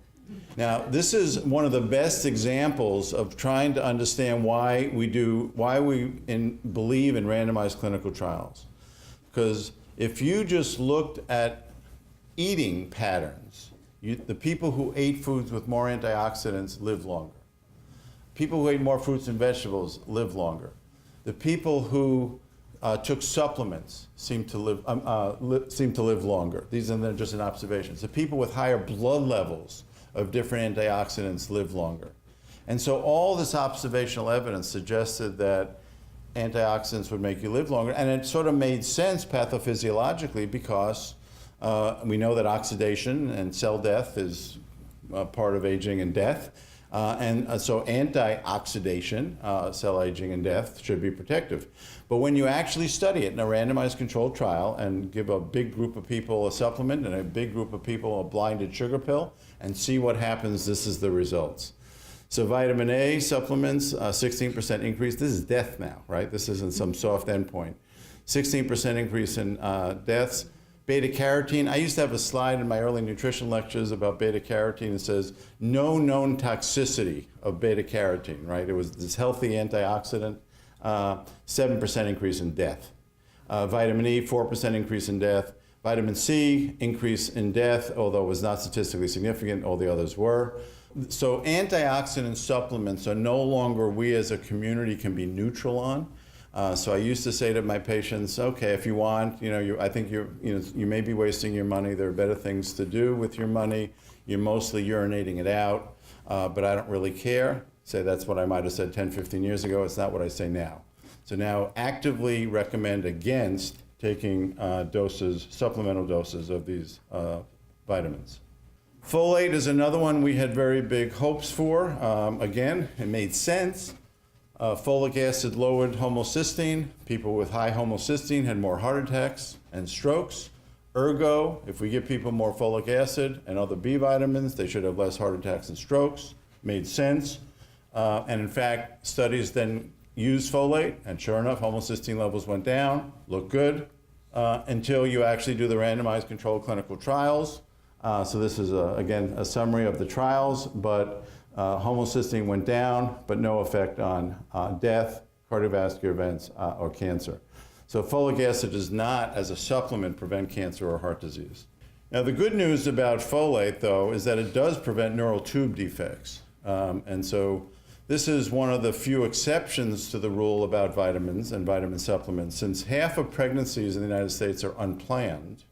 B: Now, this is one of the best examples of trying to understand why we believe in randomized clinical trials. Because if you just looked at eating patterns, the people who ate foods with more antioxidants live longer. People who ate more fruits and vegetables live longer. The people who took supplements seem to live longer. These are just an observations. The people with higher blood levels of different antioxidants live longer. And so all this observational evidence suggested that antioxidants would make you live longer, and it sort of made sense pathophysiologically because we know that oxidation and cell death is part of aging and death. So anti-oxidation, cell aging and death, should be protective. But when you actually study it in a randomized controlled trial and give a big group of people a supplement and a big group of people a blinded sugar pill and see what happens, this is the results. So vitamin A supplements, 16% increase. This is death now, right? This isn't some soft endpoint. 16% increase in deaths. Beta carotene, I used to have a slide in my early nutrition lectures about beta carotene that says no known toxicity of beta carotene, right? It was this healthy antioxidant, 7% increase in death. Vitamin E, 4% increase in death. Vitamin C, increase in death, although it was not statistically significant, all the others were. So antioxidant supplements are no longer we as a community can be neutral on. So I used to say to my patients, okay, if you want, I think you may be wasting your money. There are better things to do with your money. You're mostly urinating it out, but I don't really care. Say that's what I might have said 10, 15 years ago. It's not what I say now. So now actively recommend against taking supplemental doses of these vitamins. Folate is another one we had very big hopes for. Again, it made sense. Folic acid lowered homocysteine. People with high homocysteine had more heart attacks and strokes. Ergo, if we give people more folic acid and other B vitamins, they should have less heart attacks and strokes. Made sense. And in fact, studies then used folate, and sure enough, homocysteine levels went down, looked good, until you actually do the randomized controlled clinical trials. So this is, again, a summary of the trials, but homocysteine went down, but no effect on death, cardiovascular events, or cancer. So folic acid does not, as a supplement, prevent cancer or heart disease. Now, the good news about folate, though, is that it does prevent neural tube defects. And so this is one of the few exceptions to the rule about vitamins and vitamin supplements. Since half of pregnancies in the United States are unplanned,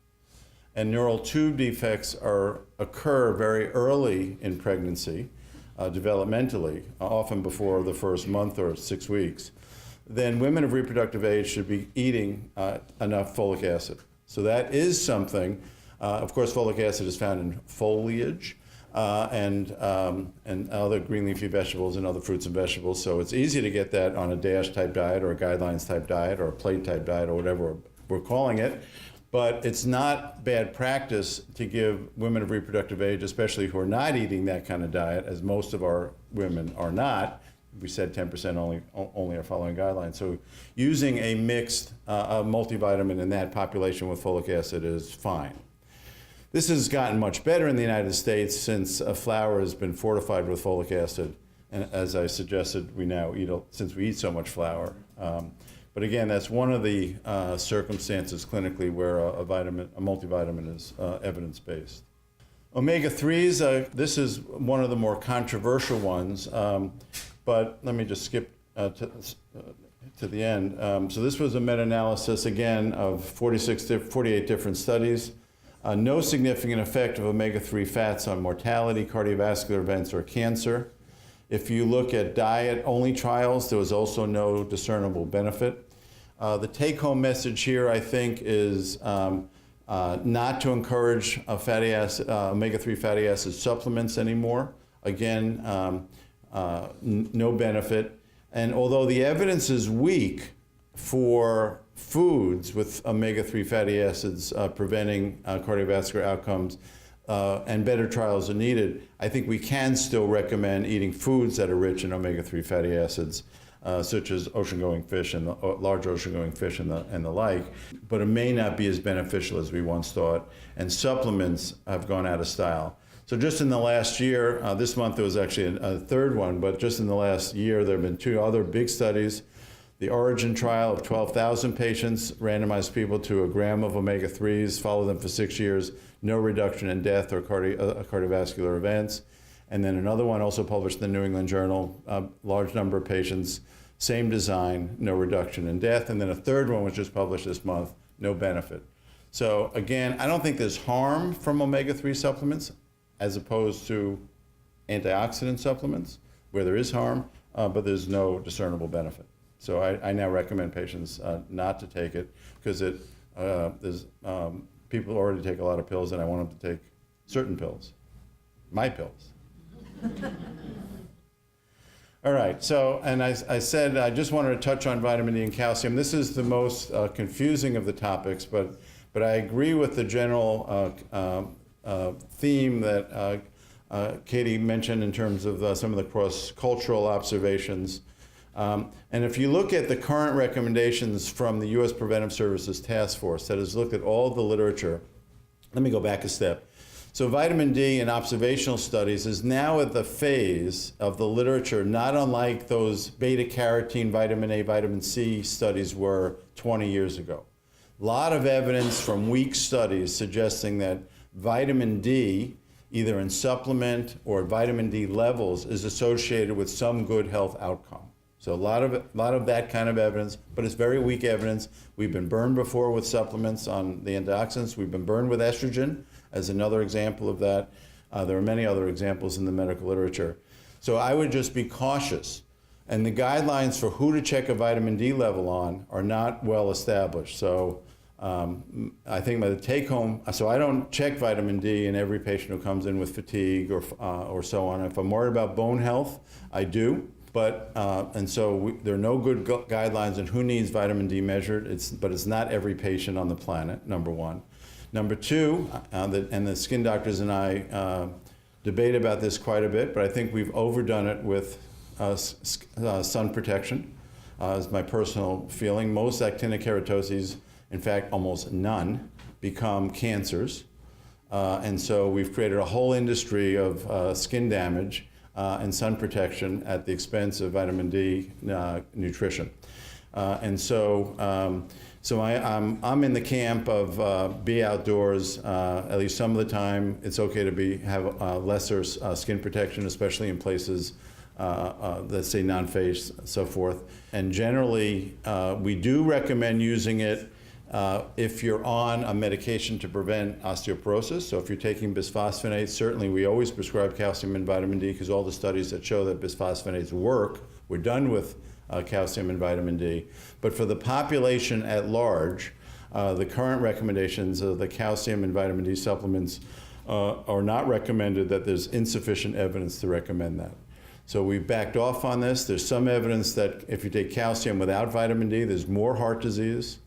B: and neural tube defects occur very early in pregnancy, developmentally, often before the first month or 6 weeks, then women of reproductive age should be eating enough folic acid. So that is something. Of course, folic acid is found in foliage and other green leafy vegetables and other fruits and vegetables. So it's easy to get that on a DASH type diet or a guidelines type diet or a plate type diet or whatever we're calling it. But it's not bad practice to give women of reproductive age, especially who are not eating that kind of diet, as most of our women are not. We said 10% only are following guidelines. So using a mixed multivitamin in that population with folic acid is fine. This has gotten much better in the United States since flour has been fortified with folic acid. And as I suggested, we now eat, since we eat so much flour. But again, that's one of the circumstances clinically where a multivitamin is evidence-based. Omega-3s, this is one of the more controversial ones, but let me just skip to the end. So this was a meta-analysis, again, of 48 different studies. No significant effect of omega-3 fats on mortality, cardiovascular events, or cancer. If you look at diet-only trials, there was also no discernible benefit. The take-home message here, I think, is not to encourage omega-3 fatty acid supplements anymore. Again, no benefit. And although the evidence is weak for foods with omega-3 fatty acids preventing cardiovascular outcomes, and better trials are needed, I think we can still recommend eating foods that are rich in omega-3 fatty acids, such as ocean-going fish and large ocean-going fish and the like, but it may not be as beneficial as we once thought, and supplements have gone out of style. So just in the last year, this month there was actually a third one, but just in the last year there have been 2 other big studies. The Origin trial of 12,000 patients, randomized people to a gram of omega-3s, followed them for 6 years, no reduction in death or cardiovascular events. And then another one also published in the New England Journal, large number of patients, same design, no reduction in death. And then a third one was just published this month, no benefit. So again, I don't think there's harm from omega-3 supplements as opposed to antioxidant supplements where there is harm, but there's no discernible benefit. So I now recommend patients not to take it because there's people already take a lot of pills, and I want them to take certain pills, my pills. All right, so, and I said I just wanted to touch on vitamin D and calcium. This is the most confusing of the topics, but I agree with the general theme that Katie mentioned in terms of some of the cross-cultural observations. And if you look at the current recommendations from the U.S. Preventive Services Task Force that has looked at all the literature, let me go back a step. So vitamin D in observational studies is now at the phase of the literature not unlike those beta-carotene, vitamin A, vitamin C studies were 20 years ago. A lot of evidence from weak studies suggesting that vitamin D, either in supplement or vitamin D levels, is associated with some good health outcome. So a lot of that kind of evidence, but it's very weak evidence. We've been burned before with supplements on the antioxidants. We've been burned with estrogen as another example of that. There are many other examples in the medical literature. So I would just be cautious. And the guidelines for who to check a vitamin D level on are not well established. So I think by the take home, so I don't check vitamin D in every patient who comes in with fatigue or so on. If I'm worried about bone health, I do. But, and so there are no good guidelines on who needs vitamin D measured, but it's not every patient on the planet, number one. Number two, and the skin doctors and I debate about this quite a bit, but I think we've overdone it with sun protection, is my personal feeling. Most actinic keratoses, in fact, almost none, become cancers. And so we've created a whole industry of skin damage and sun protection at the expense of vitamin D nutrition. And so, I'm in the camp of be outdoors at least some of the time. It's okay to have lesser skin protection, especially in places, let's say non-face, so forth. And generally, we do recommend using it if you're on a medication to prevent osteoporosis. So if you're taking bisphosphonates, certainly we always prescribe calcium and vitamin D because all the studies that show that bisphosphonates work, we're done with calcium and vitamin D. But for the population at large, the current recommendations of the calcium and vitamin D supplements are not recommended, that there's insufficient evidence to recommend that. So we've backed off on this. There's some evidence that if you take calcium without vitamin D, there's more heart disease.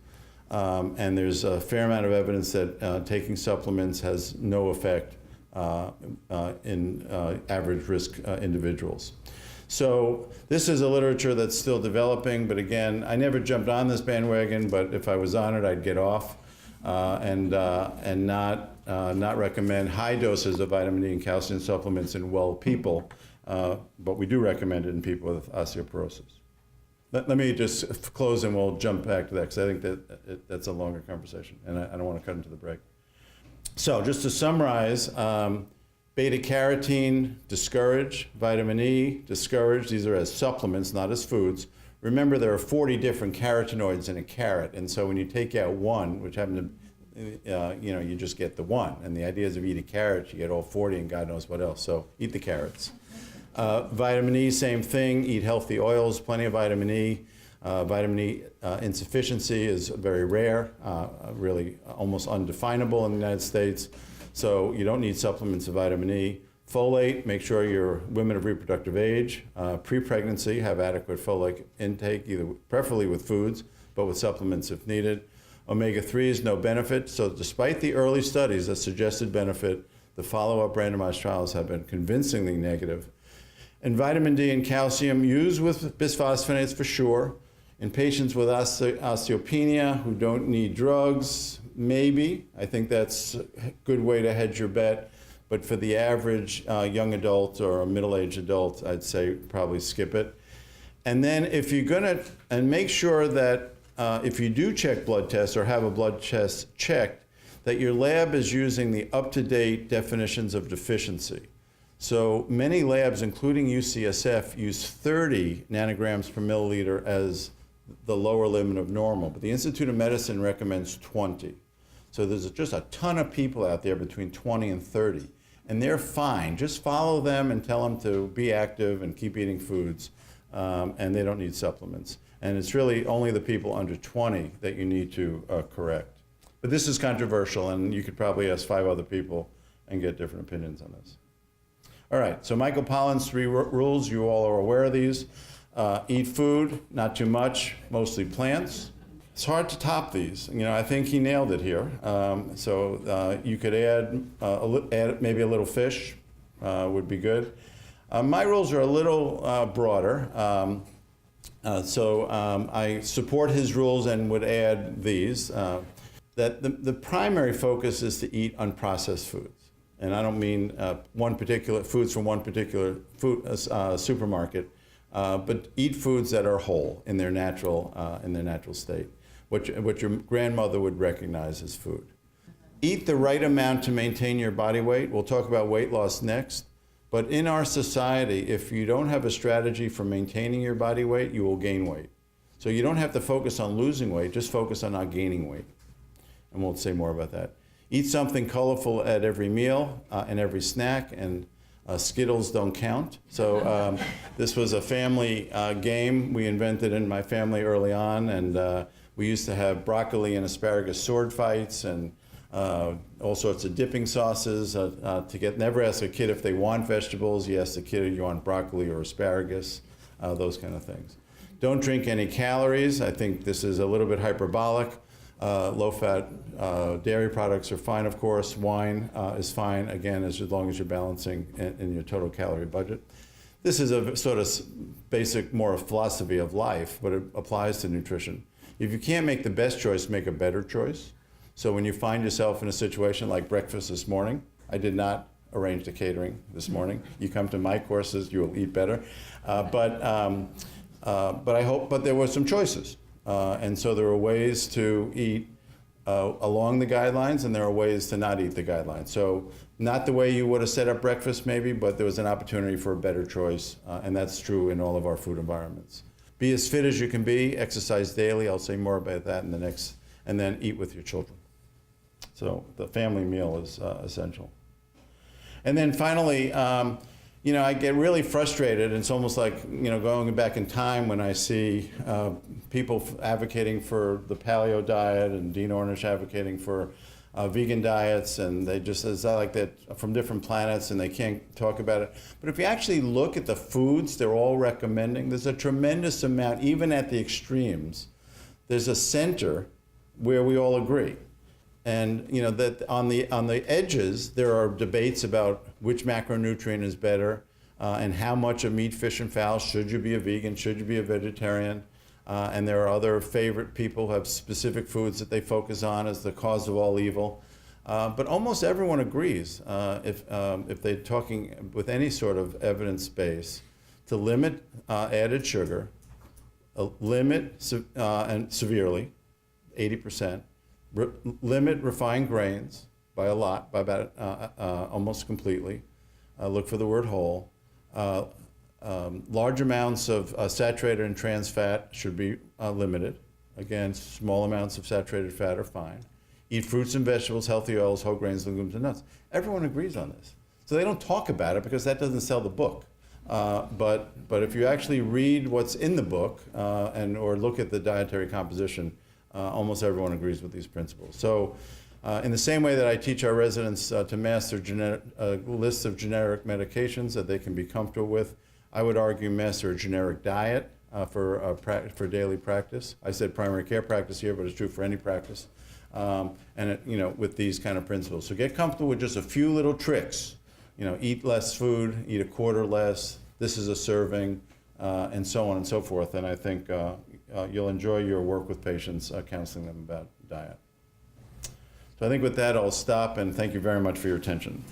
B: And there's a fair amount of evidence that taking supplements has no effect in average risk individuals. So this is a literature that's still developing, but again, I never jumped on this bandwagon, but if I was on it, I'd get off and not recommend high doses of vitamin D and calcium supplements in well people, but we do recommend it in people with osteoporosis. Let me just close and we'll jump back to that because I think that that's a longer conversation and I don't want to cut into the break. So just to summarize, beta-carotene, discourage. Vitamin E, discourage. These are as supplements, not as foods. Remember, there are 40 different carotenoids in a carrot, and so when you take out one, which happen to, you just get the one. And the idea is if you eat a carrot, you get all 40 and God knows what else. So eat the carrots. Vitamin E, same thing. Eat healthy oils, plenty of vitamin E. Vitamin E insufficiency is very rare, really almost undefinable in the United States. So you don't need supplements of vitamin E. Folate, make sure you're women of reproductive age. Pre-pregnancy, have adequate folate intake, either preferably with foods, but with supplements if needed. Omega-3s, no benefit. So despite the early studies that suggested benefit, the follow-up randomized trials have been convincingly negative. And vitamin D and calcium used with bisphosphonates for sure. In patients with osteopenia who don't need drugs, maybe. I think that's a good way to hedge your bet. But for the average young adult or a middle-aged adult, I'd say probably skip it. And then if you're gonna, and make sure that if you do check blood tests or have a blood test checked, that your lab is using the up-to-date definitions of deficiency. So many labs, including UCSF, use 30 nanograms per milliliter as the lower limit of normal, but the Institute of Medicine recommends 20. So there's just a ton of people out there between 20 and 30. and they're fine. Just follow them and tell them to be active and keep eating foods, and they don't need supplements. And it's really only the people under 20 that you need to correct. But this is controversial, and you could probably ask 5 other people and get different opinions on this. All right, so Michael Pollan's 3 rules, you all are aware of these. Eat food, not too much, mostly plants. It's hard to top these. You know, I think he nailed it here. You could add maybe a little fish, would be good. My rules are a little broader. I support his rules and would add these. That the primary focus is to eat unprocessed foods. And I don't mean foods from one particular supermarket, but eat foods that are whole in their natural state, what your grandmother would recognize as food. Eat the right amount to maintain your body weight. We'll talk about weight loss next. But in our society, if you don't have a strategy for maintaining your body weight, you will gain weight. So you don't have to focus on losing weight, just focus on not gaining weight. And we'll say more about that. Eat something colorful at every meal and every snack, and Skittles don't count. So this was a family game we invented in my family early on, and we used to have broccoli and asparagus sword fights and all sorts of dipping sauces never ask a kid if they want vegetables. You ask the kid if you want broccoli or asparagus, those kind of things. Don't drink any calories. I think this is a little bit hyperbolic. Low-fat dairy products are fine, of course. Wine is fine, again, as long as you're balancing in your total calorie budget. This is a sort of basic, more philosophy of life, but it applies to nutrition. If you can't make the best choice, make a better choice. So when you find yourself in a situation like breakfast this morning, I did not arrange the catering this morning. You come to my courses, you will eat better. But there were some choices. And so there are ways to eat along the guidelines, and there are ways to not eat the guidelines. So not the way you would have set up breakfast maybe, but there was an opportunity for a better choice, and that's true in all of our food environments. Be as fit as you can be, exercise daily. I'll say more about that in the next, and then eat with your children. So the family meal is essential. And then finally, I get really frustrated. It's almost like, going back in time when I see people advocating for the paleo diet and Dean Ornish advocating for vegan diets, and it's like that from different planets, and they can't talk about it. But if you actually look at the foods they're all recommending, there's a tremendous amount, even at the extremes. There's a center where we all agree. And that on the edges, there are debates about which macronutrient is better and how much of meat, fish, and fowl. Should you be a vegan? Should you be a vegetarian? And there are other favorite people who have specific foods that they focus on as the cause of all evil. But almost everyone agrees, if they're talking with any sort of evidence base, to limit added sugar, and severely, 80%. Limit refined grains by a lot, by about almost completely. Look for the word whole. Large amounts of saturated and trans fat should be limited. Again, small amounts of saturated fat are fine. Eat fruits and vegetables, healthy oils, whole grains, legumes, and nuts. Everyone agrees on this. So they don't talk about it because that doesn't sell the book. But if you actually read what's in the book or look at the dietary composition, almost everyone agrees with these principles. So in the same way that I teach our residents to master lists of generic medications that they can be comfortable with, I would argue master a generic diet for daily practice. I said primary care practice here, but it's true for any practice. With these kind of principles. So get comfortable with just a few little tricks. Eat less food, eat a quarter less, this is a serving, and so on and so forth. And I think you'll enjoy your work with patients, counseling them about diet. So I think with that, I'll stop, and thank you very much for your attention.